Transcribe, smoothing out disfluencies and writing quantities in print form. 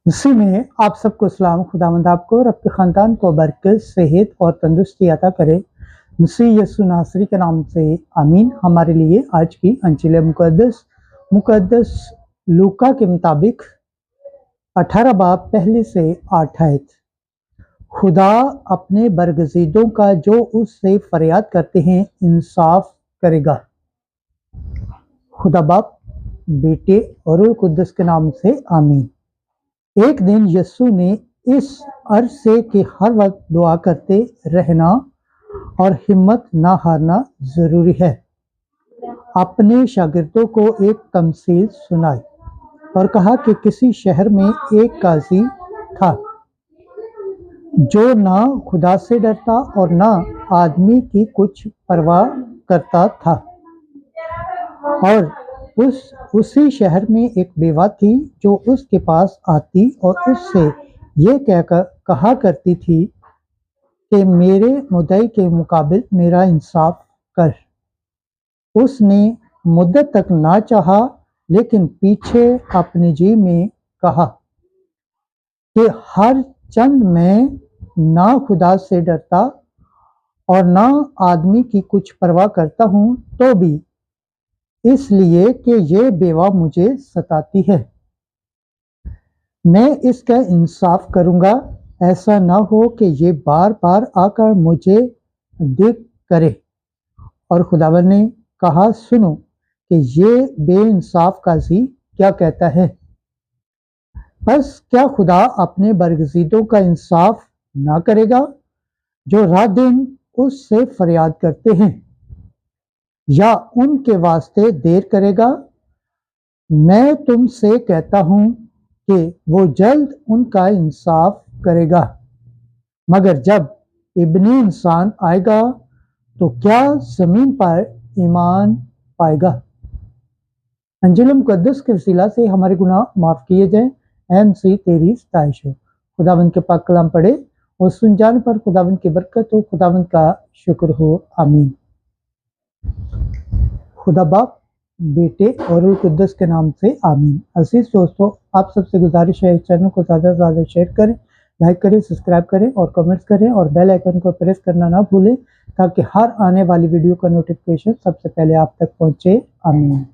उसी में आप सबको सलाम। खुदावंद आपको और आपके ख़ानदान को बरकत, सेहत और तंदुरुस्ती अता करे। मसीह यीशु नासरी के नाम से आमीन। हमारे लिए आज की अंजिल मुक़द्दस लूका के मुताबिक 18 बाब पहले से 8 आयत। खुदा अपने बरगज़ीदों का जो उससे फरियाद करते हैं इंसाफ करेगा। खुदा बाप, बेटे और रूह कुद्दस के नाम से आमीन। एक दिन यीशु ने इस अर्ज से कि हर वक्त दुआ करते रहना और हिम्मत ना हारना ज़रूरी है, अपने शागिर्दों को एक तमसील सुनाई और कहा कि किसी शहर में एक काजी था जो ना खुदा से डरता और ना आदमी की कुछ परवाह करता था। और उसी शहर में एक बेवा थी जो उसके पास आती और उससे ये कहकर कहा करती थी कि मेरे मुद्दई के मुकाबिल मेरा इंसाफ कर। उसने मुद्दत तक ना चाहा, लेकिन पीछे अपने जी में कहा कि हर चंद मैं ना खुदा से डरता और ना आदमी की कुछ परवाह करता हूँ, तो भी इसलिए कि ये बेवा मुझे सताती है, मैं इसका इंसाफ करूँगा। ऐसा ना हो कि ये बार बार आकर मुझे दिक करे। और खुदावंद ने कहा, सुनो कि ये बेइंसाफ काजी क्या कहता है। बस क्या खुदा अपने बरगज़ीदों का इंसाफ ना करेगा जो रात दिन उससे फरियाद करते हैं, या उनके वास्ते देर करेगा? मैं तुमसे कहता हूँ कि वो जल्द उनका इंसाफ करेगा। मगर जब इब्ने इंसान आएगा तो क्या ज़मीन पर ईमान पाएगा? अंजिल मुक़द्दस के वसीला से हमारे गुनाह माफ़ किए जाएं। ऐ मसीह तेरी सताइश हो। खुदावंद के पाक कलाम पढ़े और सुन जाने पर खुदावंद की बरकत हो, खुदावंद का शुक्र हो। आमीन। खुदा बाप, बेटे और रूह कुद्दस के नाम से आमीन। अजीज दोस्तों, आप सबसे गुजारिश है इस चैनल को ज़्यादा से ज़्यादा शेयर करें, लाइक करें, सब्सक्राइब करें और कमेंट्स करें और बेल आइकन को प्रेस करना ना भूलें, ताकि हर आने वाली वीडियो का नोटिफिकेशन सबसे पहले आप तक पहुँचे। आमीन।